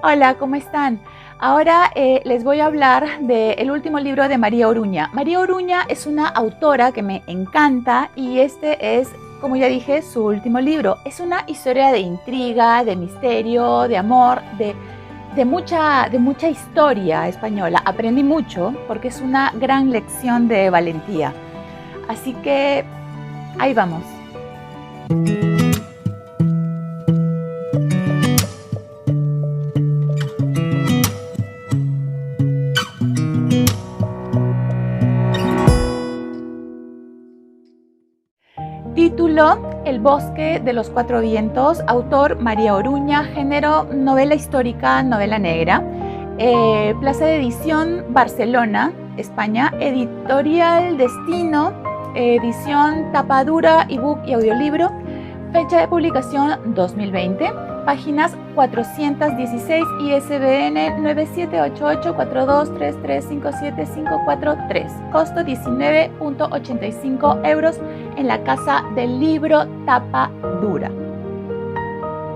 Hola, ¿cómo están? Ahora les voy a hablar del último libro de María Oruña. María Oruña es una autora que me encanta y este es, como ya dije, su último libro. Es una historia de intriga, de misterio, de amor, de mucha historia española. Aprendí mucho porque es una gran lección de valentía. Así que ahí vamos. Título: El bosque de los cuatro vientos. Autor: María Oruña. Género: novela histórica, novela negra. Plaza de edición: Barcelona, España. Editorial Destino. Edición tapa dura, ebook y audiolibro. Fecha de publicación 2020. Páginas 416, ISBN 97884233575543. Costo 19,85 euros en la Casa del Libro, tapa dura.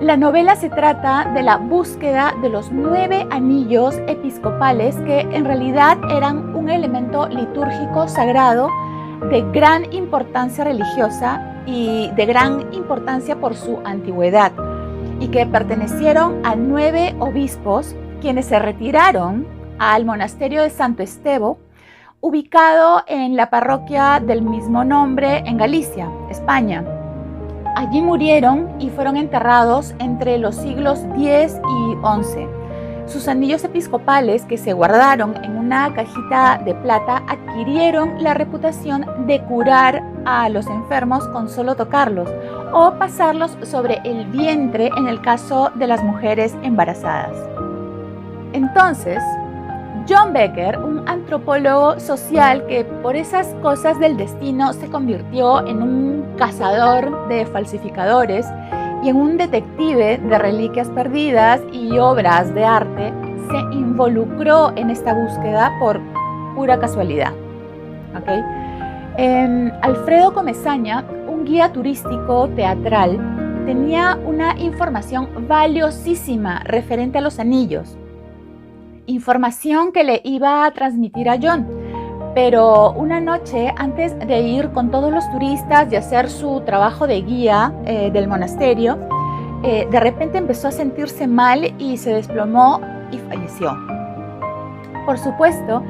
La novela se trata de la búsqueda de los 9 anillos episcopales que en realidad eran un elemento litúrgico sagrado de gran importancia religiosa y de gran importancia por su antigüedad, y que pertenecieron a 9 obispos quienes se retiraron al monasterio de Santo Estevo, ubicado en la parroquia del mismo nombre en Galicia, España. Allí murieron y fueron enterrados entre los siglos X y XI. Sus anillos episcopales, que se guardaron en una cajita de plata, adquirieron la reputación de curar a los enfermos con solo tocarlos o pasarlos sobre el vientre en el caso de las mujeres embarazadas. Entonces, John Becker, un antropólogo social que por esas cosas del destino se convirtió en un cazador de falsificadores y en un detective de reliquias perdidas y obras de arte, se involucró en esta búsqueda por pura casualidad. ¿Okay? Alfredo Comesaña, un guía turístico teatral, tenía una información valiosísima referente a los anillos. Información que le iba a transmitir a John. Pero una noche, antes de ir con todos los turistas y hacer su trabajo de guía del monasterio, de repente empezó a sentirse mal y se desplomó y falleció. Por supuesto,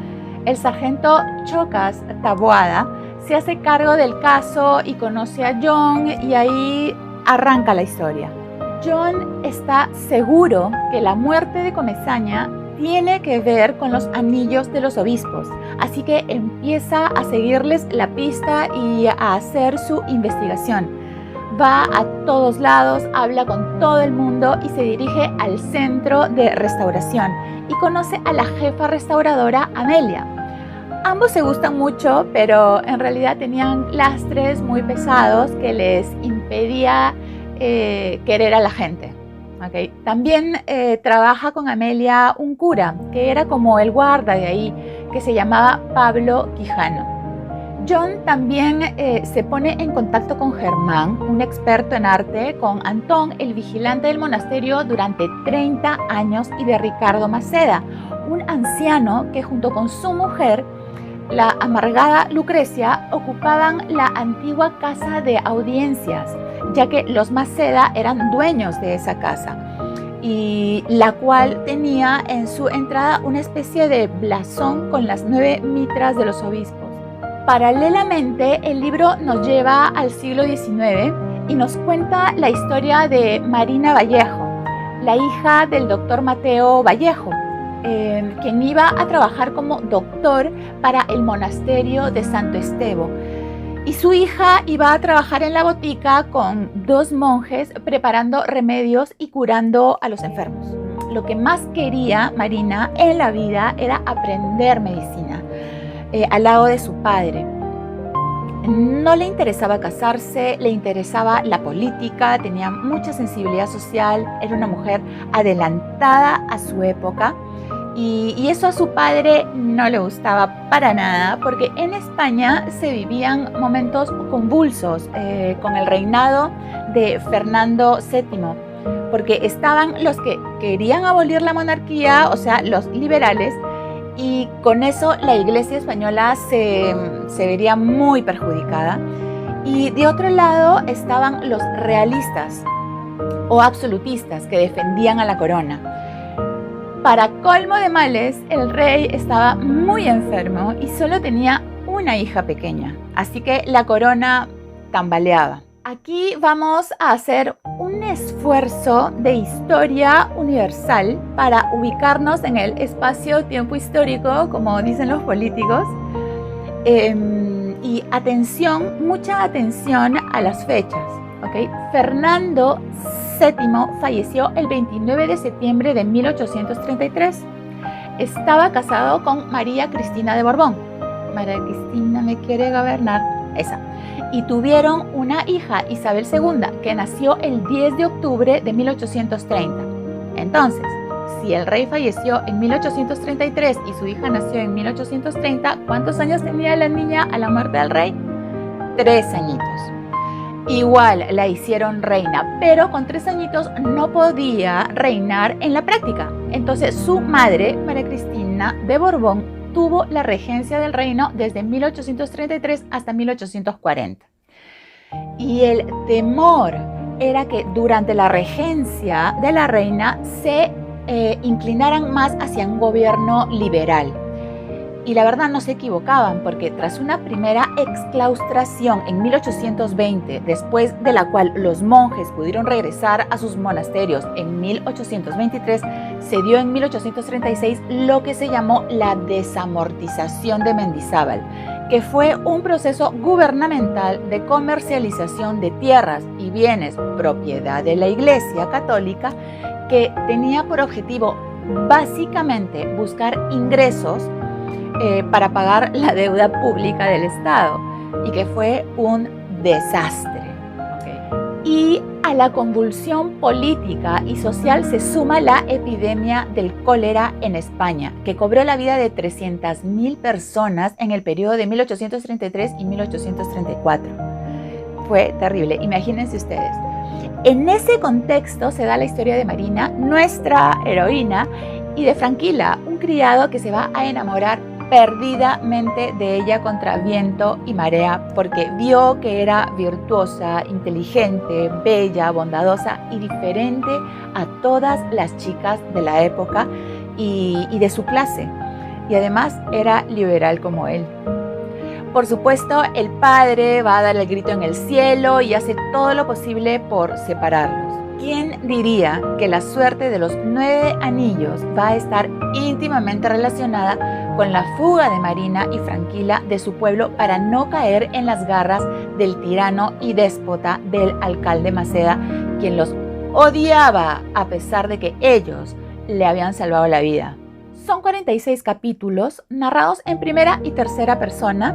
el sargento Chocas Taboada se hace cargo del caso y conoce a John, y ahí arranca la historia. John está seguro que la muerte de Comesaña tiene que ver con los anillos de los obispos, así que empieza a seguirles la pista y a hacer su investigación. Va a todos lados, habla con todo el mundo y se dirige al centro de restauración y conoce a la jefa restauradora Amelia. Ambos se gustan mucho, pero en realidad tenían lastres muy pesados que les impedía querer a la gente. Okay. También trabaja con Amelia un cura, que era como el guarda de ahí, que se llamaba Pablo Quijano. John también se pone en contacto con Germán, un experto en arte, con Antón, el vigilante del monasterio durante 30 años, y de Ricardo Maceda, un anciano que junto con su mujer, la amargada Lucrecia, ocupaban la antigua casa de audiencias, ya que los Maceda eran dueños de esa casa, y la cual tenía en su entrada una especie de blasón con las 9 mitras de los obispos. Paralelamente, el libro nos lleva al siglo XIX y nos cuenta la historia de Marina Vallejo, la hija del doctor Mateo Vallejo, quien iba a trabajar como doctor para el monasterio de Santo Estevo. Y su hija iba a trabajar en la botica con 2 monjes preparando remedios y curando a los enfermos. Lo que más quería Marina en la vida era aprender medicina, al lado de su padre. No le interesaba casarse, le interesaba la política, tenía mucha sensibilidad social, era una mujer adelantada a su época. Y eso a su padre no le gustaba para nada, porque en España se vivían momentos convulsos con el reinado de Fernando VII, porque estaban los que querían abolir la monarquía, o sea, los liberales, y con eso la Iglesia española se vería muy perjudicada. Y de otro lado estaban los realistas o absolutistas que defendían a la corona. Para colmo de males, el rey estaba muy enfermo y solo tenía una hija pequeña, así que la corona tambaleaba. Aquí vamos a hacer un esfuerzo de historia universal para ubicarnos en el espacio-tiempo histórico, como dicen los políticos. Y atención, mucha atención a las fechas, ¿ok? Fernando VII falleció el 29 de septiembre de 1833. Estaba casado con María Cristina de Borbón. María Cristina me quiere gobernar, esa. Y tuvieron una hija, Isabel II, que nació el 10 de octubre de 1830. Entonces, si el rey falleció en 1833 y su hija nació en 1830, ¿cuántos años tenía la niña a la muerte del rey? 3 añitos. Igual la hicieron reina, pero con 3 añitos no podía reinar en la práctica. Entonces su madre, María Cristina de Borbón, tuvo la regencia del reino desde 1833 hasta 1840. Y el temor era que durante la regencia de la reina se inclinaran más hacia un gobierno liberal. Y la verdad no se equivocaban, porque tras una primera exclaustración en 1820, después de la cual los monjes pudieron regresar a sus monasterios en 1823, se dio en 1836 lo que se llamó la desamortización de Mendizábal, que fue un proceso gubernamental de comercialización de tierras y bienes propiedad de la Iglesia Católica, que tenía por objetivo básicamente buscar ingresos para pagar la deuda pública del Estado, y que fue un desastre. Y a la convulsión política y social se suma la epidemia del cólera en España, que cobró la vida de 300.000 personas en el periodo de 1833 y 1834. Fue terrible, imagínense ustedes. En ese contexto se da la historia de Marina, nuestra heroína, y de Franquila, un criado que se va a enamorar perdidamente de ella contra viento y marea, porque vio que era virtuosa, inteligente, bella, bondadosa y diferente a todas las chicas de la época y de su clase. Y además era liberal como él. Por supuesto, el padre va a dar el grito en el cielo y hace todo lo posible por separarlos. ¿Quién diría que la suerte de los 9 anillos va a estar íntimamente relacionada con la fuga de Marina y Franquila de su pueblo para no caer en las garras del tirano y déspota del alcalde Maceda, quien los odiaba a pesar de que ellos le habían salvado la vida? Son 46 capítulos narrados en primera y tercera persona.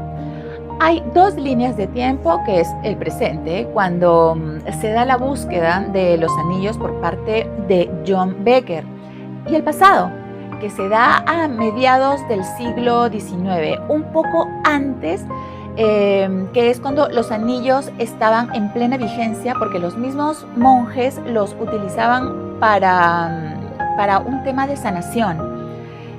Hay 2 líneas de tiempo, que es el presente, cuando se da la búsqueda de los anillos por parte de John Becker, y el pasado, que se da a mediados del siglo XIX, un poco antes, que es cuando los anillos estaban en plena vigencia, porque los mismos monjes los utilizaban para un tema de sanación.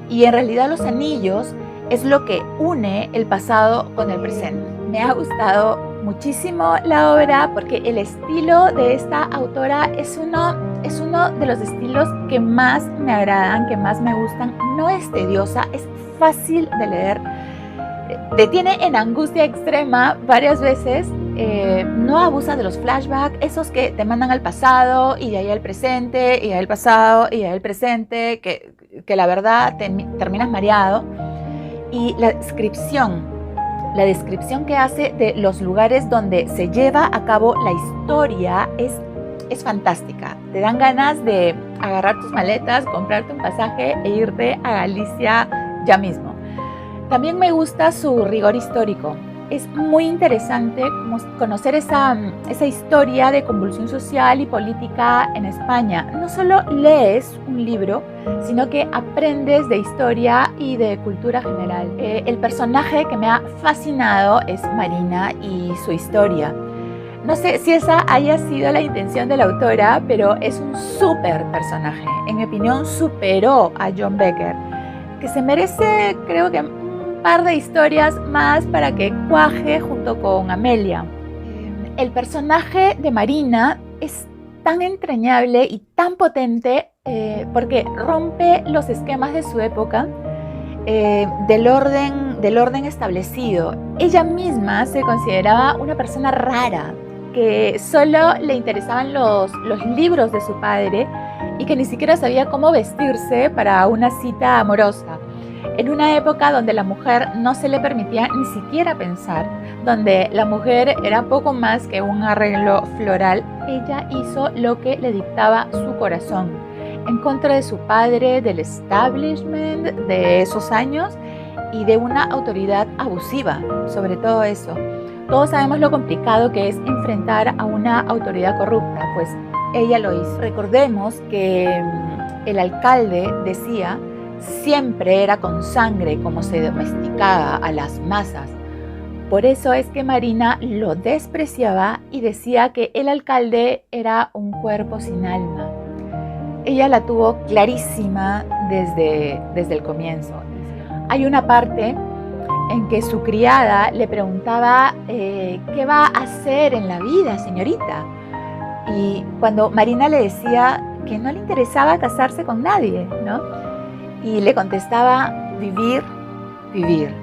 Y en realidad los anillos es lo que une el pasado con el presente. Me ha gustado muchísimo la obra porque el estilo de esta autora es uno de los estilos que más me agradan, que más me gustan. No es tediosa, es fácil de leer. Te tiene en angustia extrema varias veces. No abusa de los flashbacks, esos que te mandan al pasado y de ahí al presente, y de ahí al pasado y de ahí al presente, que la verdad terminas mareado. Y la descripción que hace de los lugares donde se lleva a cabo la historia es fantástica. Te dan ganas de agarrar tus maletas, comprarte un pasaje e irte a Galicia ya mismo. También me gusta su rigor histórico. Es muy interesante conocer esa historia de convulsión social y política en España. No solo lees un libro, sino que aprendes de historia y de cultura general. El personaje que me ha fascinado es Marina y su historia. No sé si esa haya sido la intención de la autora, pero es un súper personaje. En mi opinión, superó a John Becker, que se merece, creo que, un par de historias más para que cuaje junto con Amelia. El personaje de Marina es tan entrañable y tan potente porque rompe los esquemas de su época, del orden establecido. Ella misma se consideraba una persona rara, que solo le interesaban los libros de su padre y que ni siquiera sabía cómo vestirse para una cita amorosa. En una época donde la mujer no se le permitía ni siquiera pensar, donde la mujer era poco más que un arreglo floral, ella hizo lo que le dictaba su corazón, en contra de su padre, del establishment de esos años y de una autoridad abusiva, sobre todo eso. Todos sabemos lo complicado que es enfrentar a una autoridad corrupta, pues ella lo hizo. Recordemos que el alcalde decía: siempre era con sangre como se domesticaba a las masas. Por eso es que Marina lo despreciaba y decía que el alcalde era un cuerpo sin alma. Ella la tuvo clarísima desde el comienzo. Hay una parte en que su criada le preguntaba ¿qué va a hacer en la vida, señorita? Y cuando Marina le decía que no le interesaba casarse con nadie, ¿no? Y le contestaba: vivir, vivir.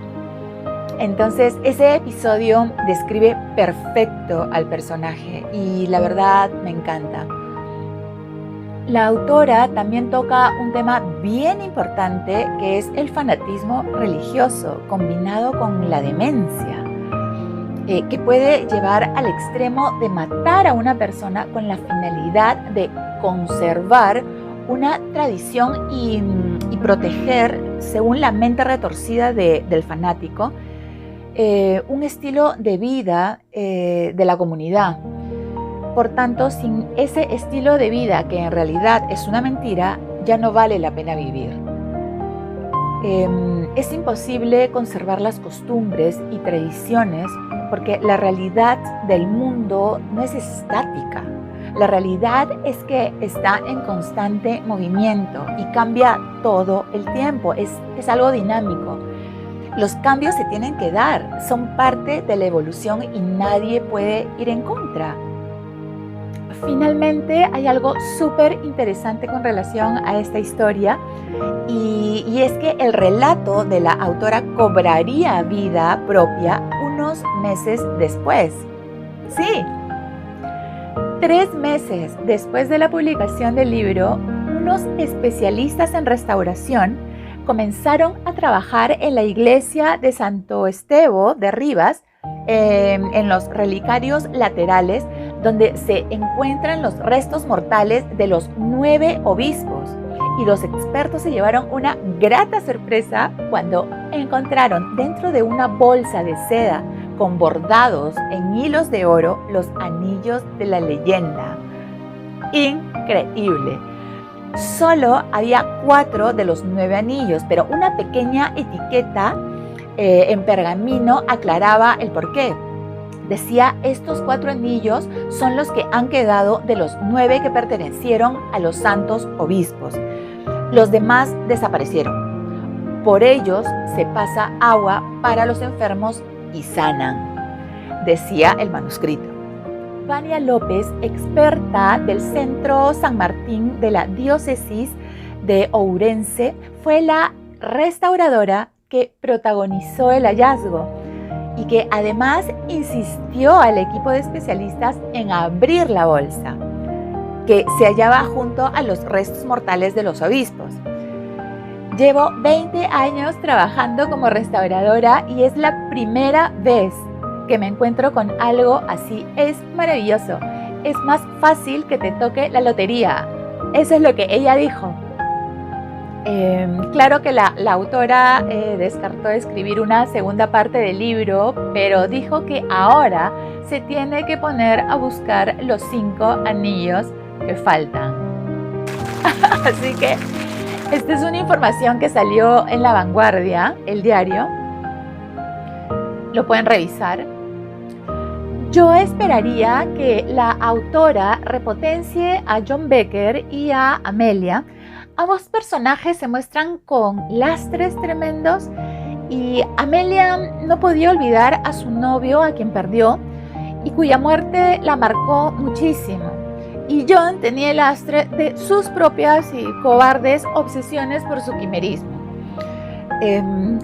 Entonces ese episodio describe perfecto al personaje y la verdad me encanta. La autora también toca un tema bien importante, que es el fanatismo religioso combinado con la demencia, que puede llevar al extremo de matar a una persona con la finalidad de conservar una tradición y proteger, según la mente retorcida del fanático, un estilo de vida de la comunidad. Por tanto, sin ese estilo de vida, que en realidad es una mentira, ya no vale la pena vivir. Es imposible conservar las costumbres y tradiciones porque la realidad del mundo no es estática. La realidad es que está en constante movimiento y cambia todo el tiempo, es algo dinámico. Los cambios se tienen que dar, son parte de la evolución y nadie puede ir en contra. Finalmente, hay algo súper interesante con relación a esta historia y es que el relato de la autora cobraría vida propia unos meses después. Sí, 3 meses después de la publicación del libro, unos especialistas en restauración comenzaron a trabajar en la iglesia de Santo Estevo de Rivas, en los relicarios laterales, donde se encuentran los restos mortales de los 9 obispos. Y los expertos se llevaron una grata sorpresa cuando encontraron dentro de una bolsa de seda con bordados en hilos de oro los anillos de la leyenda. Increíble. Solo había 4 de los 9 anillos, pero una pequeña etiqueta en pergamino aclaraba el porqué. Decía: estos 4 anillos son los que han quedado de los 9 que pertenecieron a los santos obispos. Los demás desaparecieron. Por ellos se pasa agua para los enfermos y sanan, decía el manuscrito. Vania López, experta del Centro San Martín de la Diócesis de Ourense, fue la restauradora que protagonizó el hallazgo y que además insistió al equipo de especialistas en abrir la bolsa, que se hallaba junto a los restos mortales de los obispos. Llevo 20 años trabajando como restauradora y es la primera vez que me encuentro con algo así. Es maravilloso. Es más fácil que te toque la lotería. Eso es lo que ella dijo. Claro que la autora descartó escribir una segunda parte del libro, pero dijo que ahora se tiene que poner a buscar los 5 anillos que faltan. Así que esta es una información que salió en La Vanguardia, el diario. Lo pueden revisar. Yo esperaría que la autora repotencie a John Becker y a Amelia. Ambos personajes se muestran con lastres tremendos y Amelia no podía olvidar a su novio, a quien perdió, y cuya muerte la marcó muchísimo. Y John tenía el lastre de sus propias y cobardes obsesiones por su quimerismo.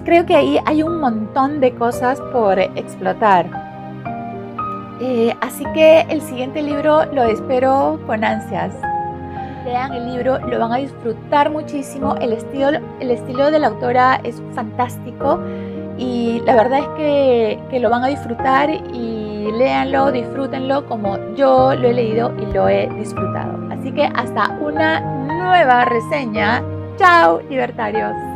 Creo que ahí hay un montón de cosas por explotar. Así que el siguiente libro lo espero con ansias. Lean el libro, lo van a disfrutar muchísimo. El estilo de la autora es fantástico y la verdad es que lo van a disfrutar, y léanlo, disfrútenlo como yo lo he leído y lo he disfrutado. Así que hasta una nueva reseña. ¡Chao, libertarios!